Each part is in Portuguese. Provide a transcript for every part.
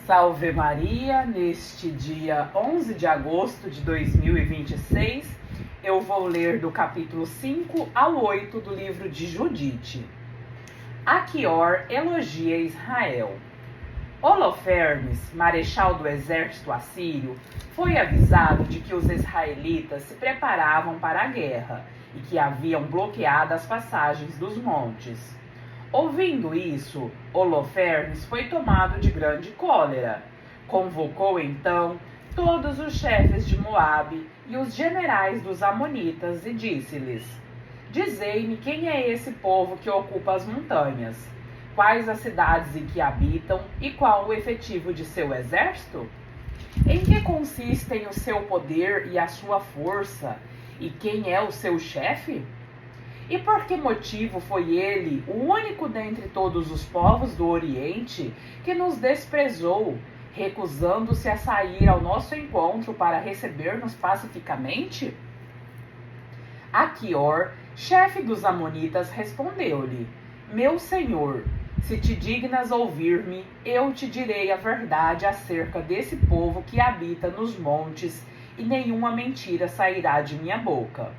Salve Maria, neste dia 11 de agosto de 2026, eu vou ler do capítulo 5 ao 8 do livro de Judite. Aquior elogia Israel. Holofernes, marechal do exército assírio, foi avisado de que os israelitas se preparavam para a guerra e que haviam bloqueado as passagens dos montes. Ouvindo isso, Holofernes foi tomado de grande cólera. Convocou então todos os chefes de Moabe e os generais dos amonitas e disse-lhes: Dizei-me quem é esse povo que ocupa as montanhas, quais as cidades em que habitam e qual o efetivo de seu exército? Em que consistem o seu poder e a sua força, e quem é o seu chefe? E por que motivo foi ele, o único dentre todos os povos do Oriente, que nos desprezou, recusando-se a sair ao nosso encontro para receber-nos pacificamente? Aquior, chefe dos amonitas, respondeu-lhe: Meu senhor, se te dignas ouvir-me, eu te direi a verdade acerca desse povo que habita nos montes, e nenhuma mentira sairá de minha boca.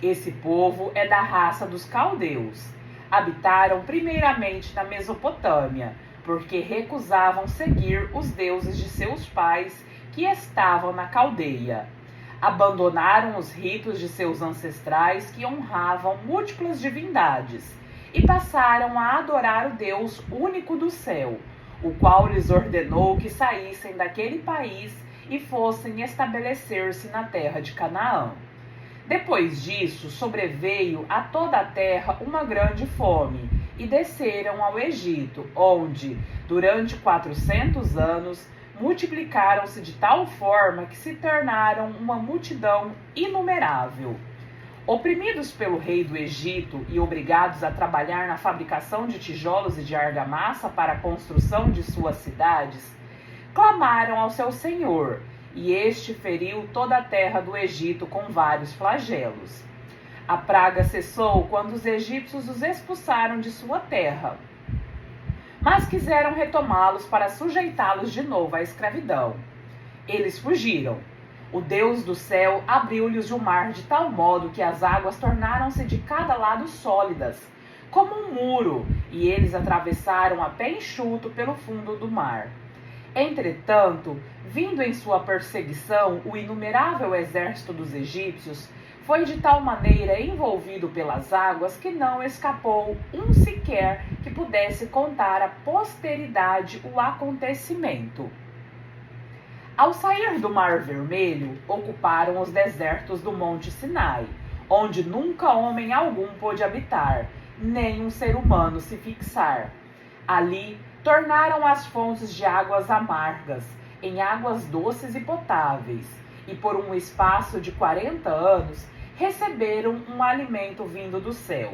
Esse povo é da raça dos caldeus. Habitaram primeiramente na Mesopotâmia, porque recusavam seguir os deuses de seus pais que estavam na Caldeia. Abandonaram os ritos de seus ancestrais que honravam múltiplas divindades e passaram a adorar o Deus único do céu, o qual lhes ordenou que saíssem daquele país e fossem estabelecer-se na terra de Canaã. Depois disso, sobreveio a toda a terra uma grande fome, e desceram ao Egito, onde, durante 400 anos, multiplicaram-se de tal forma que se tornaram uma multidão inumerável. Oprimidos pelo rei do Egito e obrigados a trabalhar na fabricação de tijolos e de argamassa para a construção de suas cidades, clamaram ao seu senhor, e este feriu toda a terra do Egito com vários flagelos. A praga cessou quando os egípcios os expulsaram de sua terra, mas quiseram retomá-los para sujeitá-los de novo à escravidão. Eles fugiram. O Deus do céu abriu-lhes o mar de tal modo que as águas tornaram-se de cada lado sólidas, como um muro, e eles atravessaram a pé enxuto pelo fundo do mar. Entretanto, vindo em sua perseguição o inumerável exército dos egípcios, foi de tal maneira envolvido pelas águas que não escapou um sequer que pudesse contar à posteridade o acontecimento. Ao sair do Mar Vermelho, ocuparam os desertos do Monte Sinai, onde nunca homem algum pôde habitar, nem um ser humano se fixar. Ali, tornaram as fontes de águas amargas em águas doces e potáveis, e por um espaço de 40 anos receberam um alimento vindo do céu.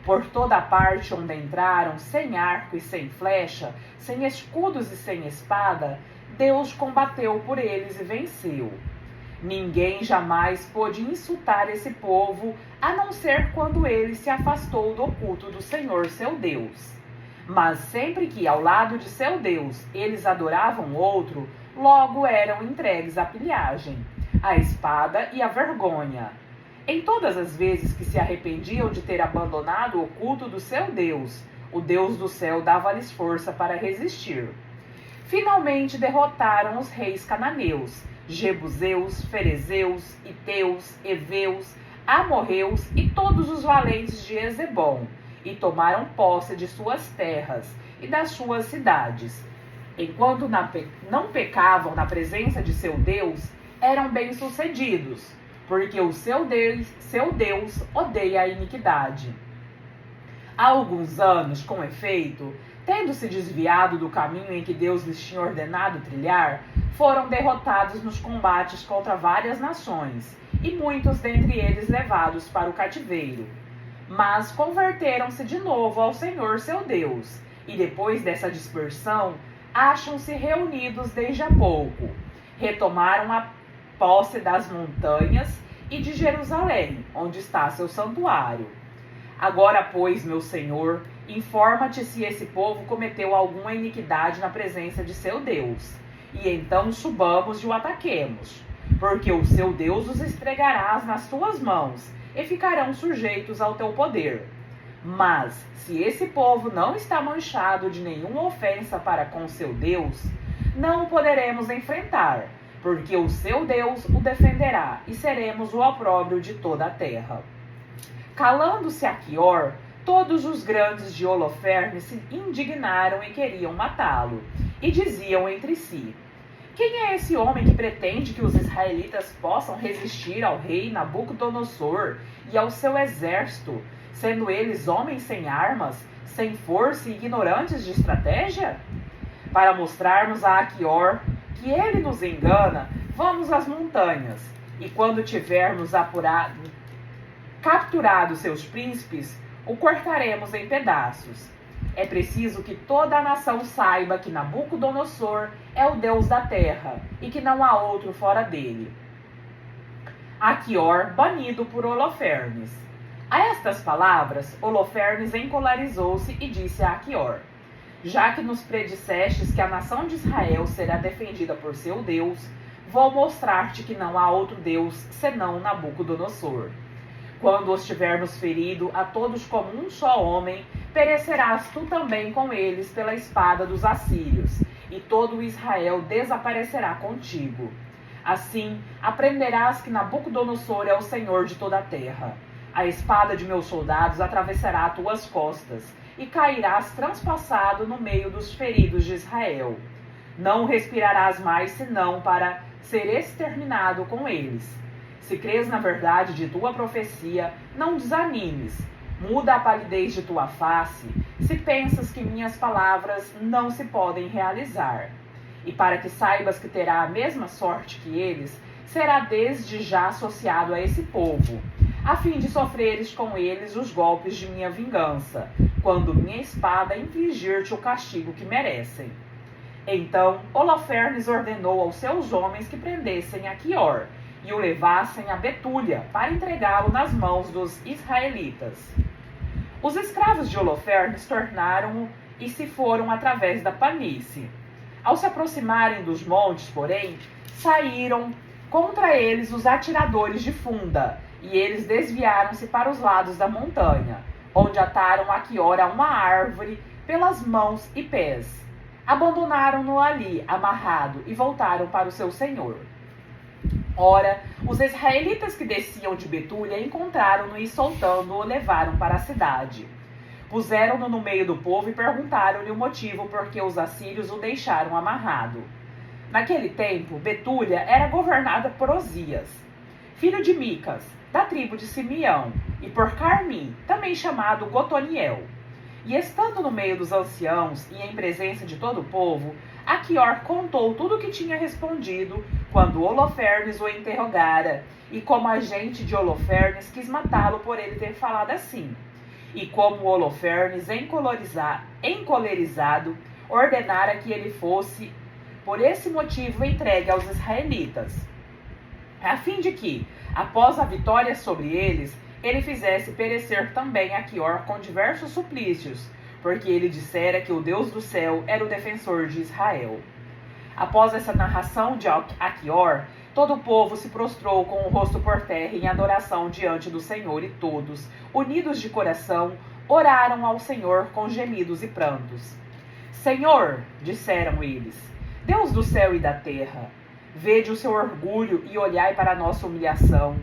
Por toda a parte onde entraram, sem arco e sem flecha, sem escudos e sem espada, Deus combateu por eles e venceu. Ninguém jamais pôde insultar esse povo, a não ser quando ele se afastou do culto do Senhor seu Deus. Mas sempre que ao lado de seu Deus eles adoravam outro, logo eram entregues à pilhagem, à espada e à vergonha. Em todas as vezes que se arrependiam de ter abandonado o culto do seu Deus, o Deus do céu dava-lhes força para resistir. Finalmente derrotaram os reis cananeus, jebuseus, ferezeus, heteus, heveus, amorreus e todos os valentes de Ezebom, e tomaram posse de suas terras e das suas cidades. Enquanto não pecavam na presença de seu Deus, eram bem-sucedidos, porque o seu Deus odeia a iniquidade. Há alguns anos, com efeito, tendo se desviado do caminho em que Deus lhes tinha ordenado trilhar, foram derrotados nos combates contra várias nações, e muitos dentre eles levados para o cativeiro. Mas converteram-se de novo ao Senhor seu Deus, e depois dessa dispersão, acham-se reunidos desde há pouco. Retomaram a posse das montanhas e de Jerusalém, onde está seu santuário. Agora, pois, meu senhor, informa-te se esse povo cometeu alguma iniquidade na presença de seu Deus, e então subamos e o ataquemos, porque o seu Deus os entregarás nas tuas mãos, e ficarão sujeitos ao teu poder. Mas, se esse povo não está manchado de nenhuma ofensa para com seu Deus, não o poderemos enfrentar, porque o seu Deus o defenderá, e seremos o opróbrio de toda a terra. Calando-se Aquior, todos os grandes de Holofernes se indignaram e queriam matá-lo, e diziam entre si: quem é esse homem que pretende que os israelitas possam resistir ao rei Nabucodonosor e ao seu exército, sendo eles homens sem armas, sem força e ignorantes de estratégia? Para mostrarmos a Aquior que ele nos engana, vamos às montanhas, e quando tivermos capturado seus príncipes, o cortaremos em pedaços. É preciso que toda a nação saiba que Nabucodonosor é o Deus da terra e que não há outro fora dele. Aquior, banido por Holofernes. A estas palavras, Holofernes encolarizou-se e disse a Aquior: já que nos predissestes que a nação de Israel será defendida por seu Deus, vou mostrar-te que não há outro Deus senão Nabucodonosor. Quando os tivermos ferido a todos como um só homem, perecerás tu também com eles pela espada dos assírios, e todo Israel desaparecerá contigo. Assim, aprenderás que Nabucodonosor é o Senhor de toda a terra. A espada de meus soldados atravessará tuas costas, e cairás transpassado no meio dos feridos de Israel. Não respirarás mais senão para ser exterminado com eles. Se crês na verdade de tua profecia, não desanimes. Muda a palidez de tua face, se pensas que minhas palavras não se podem realizar. E para que saibas que terá a mesma sorte que eles, será desde já associado a esse povo, a fim de sofreres com eles os golpes de minha vingança, quando minha espada infligir-te o castigo que merecem. Então Holofernes ordenou aos seus homens que prendessem Aquior e o levassem a Betúlia para entregá-lo nas mãos dos israelitas. Os escravos de Holofernes tornaram-o e se foram através da planície. Ao se aproximarem dos montes, porém, saíram contra eles os atiradores de funda, e eles desviaram-se para os lados da montanha, onde ataram Aquior a uma árvore pelas mãos e pés. Abandonaram-no ali, amarrado, e voltaram para o seu senhor. Ora, os israelitas que desciam de Betúlia encontraram-no e, soltando-o, levaram para a cidade. Puseram-no no meio do povo e perguntaram-lhe o motivo por que os assírios o deixaram amarrado. Naquele tempo, Betúlia era governada por Osias, filho de Micas, da tribo de Simeão, e por Carmi, também chamado Gotoniel. E estando no meio dos anciãos e em presença de todo o povo, Aquior contou tudo o que tinha respondido quando Holofernes o interrogara, e como a gente de Holofernes quis matá-lo por ele ter falado assim, e como Holofernes, encolerizado, ordenara que ele fosse, por esse motivo, entregue aos israelitas, a fim de que, após a vitória sobre eles, ele fizesse perecer também Aquior com diversos suplícios, porque ele dissera que o Deus do céu era o defensor de Israel. Após essa narração de Aquior, todo o povo se prostrou com o rosto por terra em adoração diante do Senhor, e todos, unidos de coração, oraram ao Senhor com gemidos e prantos. Senhor, disseram eles, Deus do céu e da terra, vede o seu orgulho e olhai para a nossa humilhação.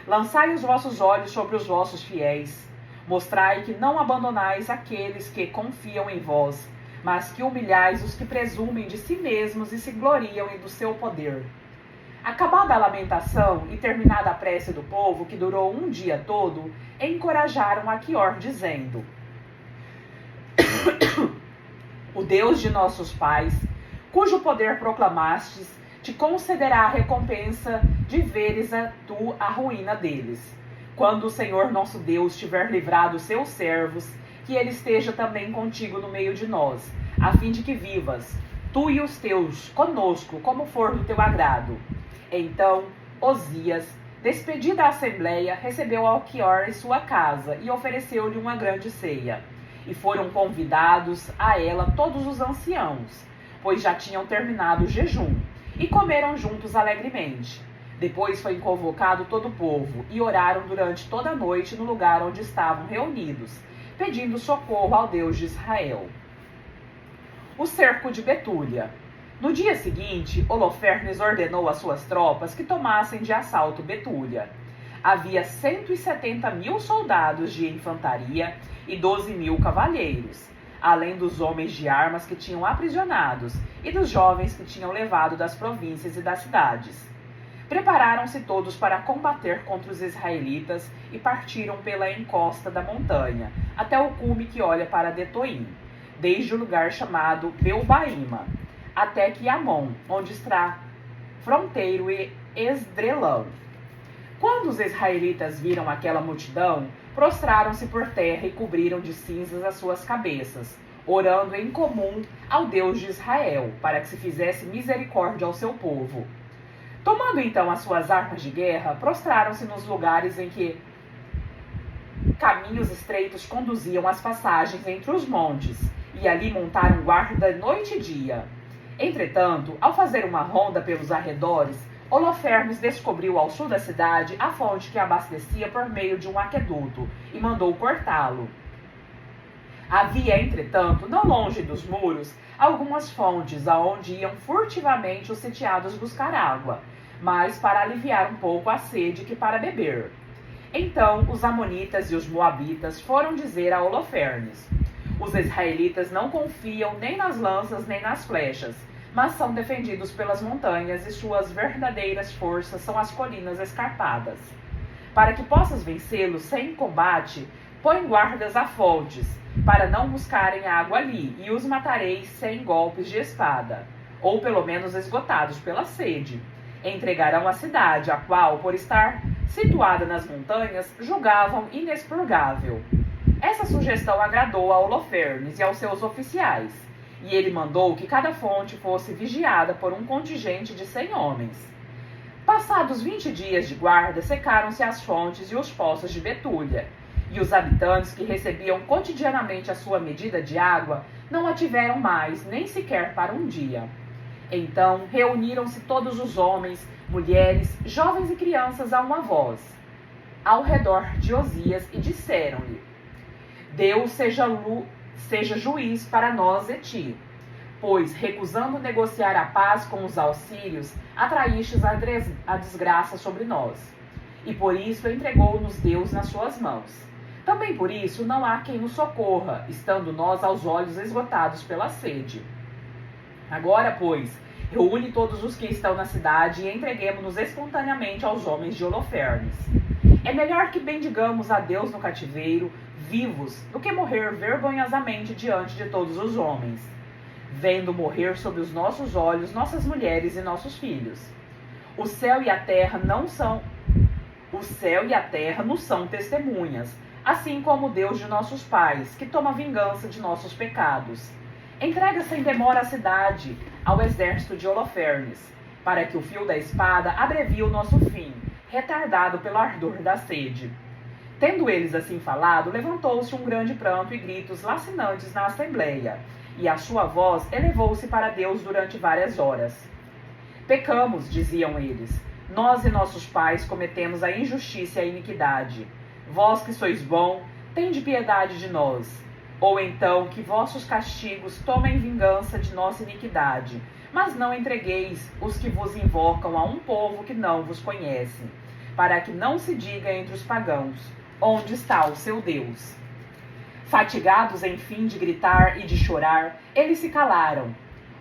Lançai os vossos olhos sobre os vossos fiéis. Mostrai que não abandonais aqueles que confiam em vós, mas que humilhais os que presumem de si mesmos e se gloriam do seu poder. Acabada a lamentação e terminada a prece do povo, que durou um dia todo, encorajaram Aquior, dizendo: O Deus de nossos pais, cujo poder proclamastes, te concederá a recompensa de veres a ruína deles. Quando o Senhor nosso Deus tiver livrado os seus servos, que ele esteja também contigo no meio de nós, a fim de que vivas, tu e os teus, conosco, como for do teu agrado. Então Osias Despedida a assembleia, recebeu Alquior em sua casa e ofereceu-lhe uma grande ceia. E foram convidados a ela todos os anciãos, pois já tinham terminado o jejum, e comeram juntos alegremente. Depois foi convocado todo o povo, e oraram durante toda a noite no lugar onde estavam reunidos, pedindo socorro ao Deus de Israel. O cerco de Betúlia. No dia seguinte, Holofernes ordenou às suas tropas que tomassem de assalto Betúlia. Havia 170.000 soldados de infantaria e 12.000 cavalheiros, além dos homens de armas que tinham aprisionados e dos jovens que tinham levado das províncias e das cidades. Prepararam-se todos para combater contra os israelitas e partiram pela encosta da montanha, até o cume que olha para Detoim, desde o lugar chamado Belbaíma, até Quiamon, onde está fronteiro e Esdrelão. Quando os israelitas viram aquela multidão, prostraram-se por terra e cobriram de cinzas as suas cabeças, orando em comum ao Deus de Israel, para que se fizesse misericórdia ao seu povo. Tomando então as suas armas de guerra, prostraram-se nos lugares em que caminhos estreitos conduziam às passagens entre os montes, e ali montaram guarda noite e dia. Entretanto, ao fazer uma ronda pelos arredores, Holofernes descobriu ao sul da cidade a fonte que abastecia por meio de um aqueduto e mandou cortá-lo. Havia, entretanto, não longe dos muros, algumas fontes aonde iam furtivamente os sitiados buscar água, mais para aliviar um pouco a sede que para beber. Então os amonitas e os moabitas foram dizer a Holofernes: os israelitas não confiam nem nas lanças nem nas flechas, mas são defendidos pelas montanhas e suas verdadeiras forças são as colinas escarpadas. Para que possas vencê-los sem combate, põe guardas a fontes, para não buscarem água ali, e os matareis sem golpes de espada, ou pelo menos esgotados pela sede. Entregarão a cidade, a qual, por estar situada nas montanhas, julgavam inexpurgável. Essa sugestão agradou a Holofernes e aos seus oficiais, e ele mandou que cada fonte fosse vigiada por um contingente de 100 homens. Passados 20 dias de guarda, secaram-se as fontes e os poços de Betúlia, e os habitantes que recebiam cotidianamente a sua medida de água não a tiveram mais, nem sequer para um dia. Então reuniram-se todos os homens, mulheres, jovens e crianças a uma voz, ao redor de Osias, e disseram-lhe: Deus seja juiz para nós e ti, pois, recusando negociar a paz com os auxílios, atraístes a desgraça sobre nós. E por isso entregou-nos Deus nas suas mãos. Também por isso não há quem nos socorra, estando nós aos olhos esgotados pela sede. Agora, pois, reúne todos os que estão na cidade e entreguemo-nos espontaneamente aos homens de Holofernes. É melhor que bendigamos a Deus no cativeiro, vivos, do que morrer vergonhosamente diante de todos os homens, vendo morrer sob os nossos olhos nossas mulheres e nossos filhos. O céu e a terra nos são testemunhas, assim como o Deus de nossos pais, que toma vingança de nossos pecados. Entrega sem demora a cidade ao exército de Holofernes, para que o fio da espada abrevie o nosso fim, retardado pelo ardor da sede. Tendo eles assim falado, levantou-se um grande pranto e gritos lacinantes na assembleia, e a sua voz elevou-se para Deus durante várias horas. Pecamos, diziam eles, nós e nossos pais cometemos a injustiça e a iniquidade. Vós que sois bom, tende piedade de nós. Ou então que vossos castigos tomem vingança de nossa iniquidade, mas não entregueis os que vos invocam a um povo que não vos conhece, para que não se diga entre os pagãos, onde está o seu Deus. Fatigados, enfim, de gritar e de chorar, eles se calaram.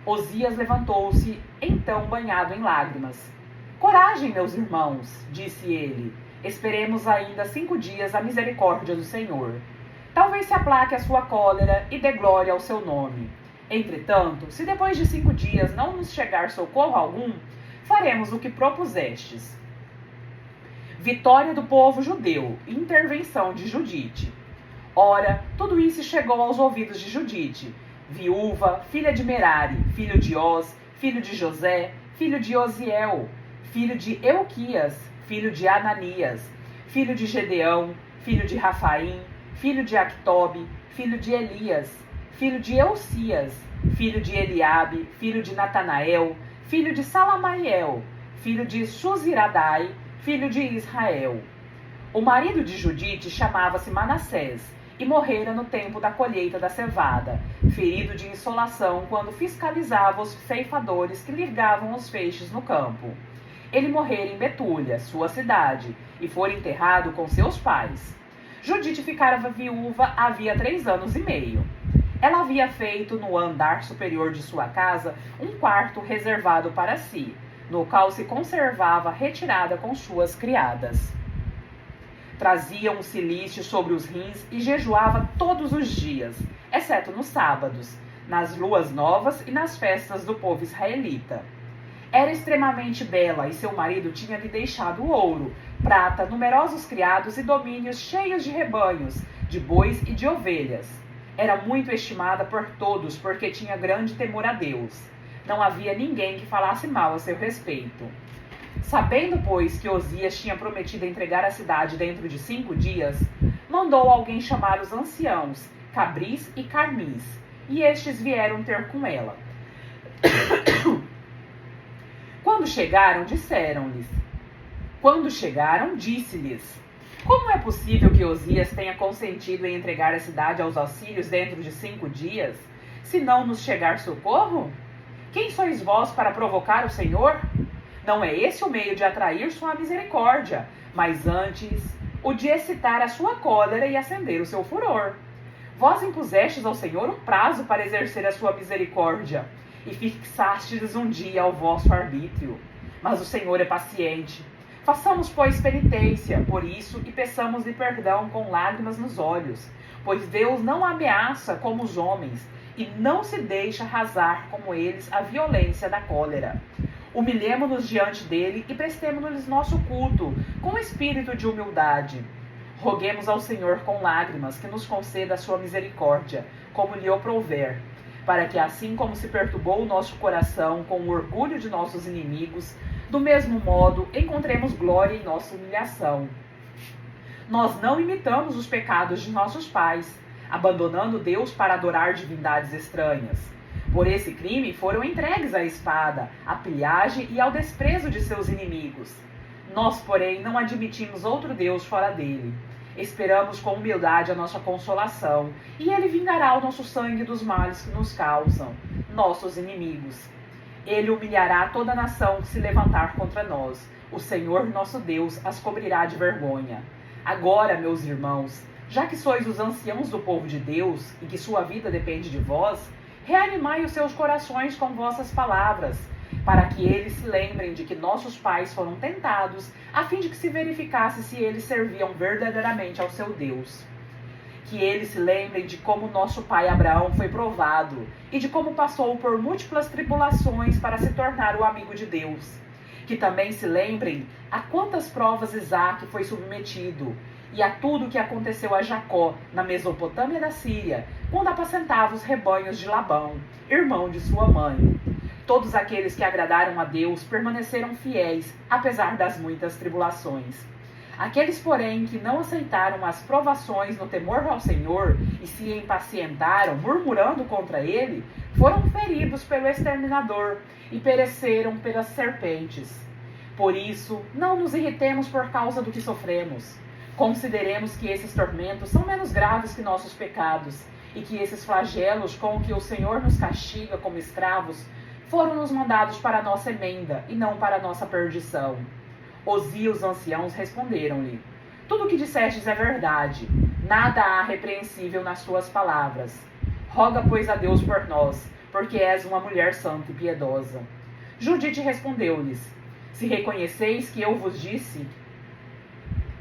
Osias levantou-se, então banhado em lágrimas. Coragem, meus irmãos, disse ele. Esperemos ainda 5 dias a misericórdia do Senhor. Talvez se aplaque a sua cólera e dê glória ao seu nome. Entretanto, se depois de 5 dias não nos chegar socorro algum, faremos o que propusestes. Vitória do povo judeu, intervenção de Judite. Ora, tudo isso chegou aos ouvidos de Judite, viúva, filha de Merari, filho de Oz, filho de José, filho de Osiel, filho de Euquias, filho de Ananias, filho de Gedeão, filho de Rafaim, filho de Actobe, filho de Elias, filho de Eucias, filho de Eliabe, filho de Natanael, filho de Salamaiel, filho de Suziradai, filho de Israel. O marido de Judite chamava-se Manassés, e morrera no tempo da colheita da cevada, ferido de insolação quando fiscalizava os ceifadores que ligavam os feixes no campo. Ele morrera em Betúlia, sua cidade, e foi enterrado com seus pais. Judite ficara viúva havia 3 anos e meio. Ela havia feito no andar superior de sua casa um quarto reservado para si, no qual se conservava retirada com suas criadas. Trazia um cilício sobre os rins e jejuava todos os dias, exceto nos sábados, nas luas novas e nas festas do povo israelita. Era extremamente bela e seu marido tinha lhe deixado ouro, prata, numerosos criados e domínios cheios de rebanhos, de bois e de ovelhas. Era muito estimada por todos porque tinha grande temor a Deus. Não havia ninguém que falasse mal a seu respeito. Sabendo, pois, que Osias tinha prometido entregar a cidade dentro de 5 dias, mandou alguém chamar os anciãos, Cabris e Carmis, e estes vieram ter com ela. Quando chegaram, disse-lhes: Como é possível que Osias tenha consentido em entregar a cidade aos assírios dentro de 5 dias, se não nos chegar socorro? Quem sois vós para provocar o Senhor? Não é esse o meio de atrair sua misericórdia, mas antes o de excitar a sua cólera e acender o seu furor. Vós impusestes ao Senhor um prazo para exercer a sua misericórdia, e fixastes um dia ao vosso arbítrio. Mas o Senhor é paciente. Façamos, pois, penitência por isso e peçamos-lhe perdão com lágrimas nos olhos, pois Deus não ameaça como os homens, e não se deixa arrasar como eles a violência da cólera. Humilhemo-nos diante dele e prestemo-lhes nosso culto, com espírito de humildade. Roguemos ao Senhor com lágrimas que nos conceda a sua misericórdia, como lhe aprouver, para que assim como se perturbou o nosso coração com o orgulho de nossos inimigos, do mesmo modo encontremos glória em nossa humilhação. Nós não imitamos os pecados de nossos pais, abandonando Deus para adorar divindades estranhas. Por esse crime foram entregues à espada, à pilhagem e ao desprezo de seus inimigos. Nós, porém, não admitimos outro Deus fora dele. Esperamos com humildade a nossa consolação, e ele vingará o nosso sangue dos males que nos causam, nossos inimigos. Ele humilhará toda a nação que se levantar contra nós. O Senhor, nosso Deus, as cobrirá de vergonha. Agora, meus irmãos, já que sois os anciãos do povo de Deus, e que sua vida depende de vós, reanimai os seus corações com vossas palavras, para que eles se lembrem de que nossos pais foram tentados, a fim de que se verificasse se eles serviam verdadeiramente ao seu Deus. Que eles se lembrem de como nosso pai Abraão foi provado, e de como passou por múltiplas tribulações para se tornar o amigo de Deus. Que também se lembrem a quantas provas Isaque foi submetido, e a tudo o que aconteceu a Jacó, na Mesopotâmia da Síria, quando apacentava os rebanhos de Labão, irmão de sua mãe. Todos aqueles que agradaram a Deus permaneceram fiéis, apesar das muitas tribulações. Aqueles, porém, que não aceitaram as provações no temor ao Senhor e se impacientaram, murmurando contra ele, foram feridos pelo exterminador e pereceram pelas serpentes. Por isso, não nos irritemos por causa do que sofremos. Consideremos que esses tormentos são menos graves que nossos pecados, e que esses flagelos com que o Senhor nos castiga como escravos foram nos mandados para a nossa emenda e não para a nossa perdição. Osias e os anciãos responderam-lhe: Tudo o que dissestes é verdade, nada há repreensível nas suas palavras. Roga, pois, a Deus por nós, porque és uma mulher santa e piedosa. Judite respondeu-lhes: Se reconheceis que eu vos disse,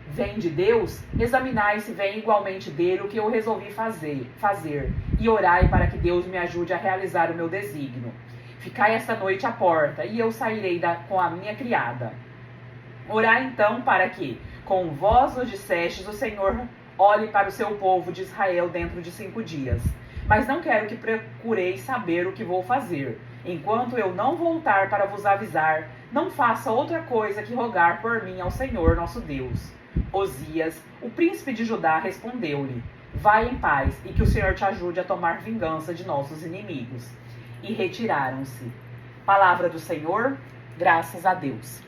vem de Deus, examinai se vem igualmente dele o que eu resolvi fazer, e orai para que Deus me ajude a realizar o meu desígnio. Ficai esta noite à porta, e eu sairei com a minha criada. Orai então para que, com vós o dissestes, o Senhor olhe para o seu povo de Israel dentro de 5 dias. Mas não quero que procureis saber o que vou fazer, Enquanto eu não voltar para vos avisar, não faça outra coisa que rogar por mim ao Senhor nosso Deus. Osias, o príncipe de Judá, respondeu-lhe: Vai em paz, e que o Senhor te ajude a tomar vingança de nossos inimigos. E retiraram-se. Palavra do Senhor, graças a Deus.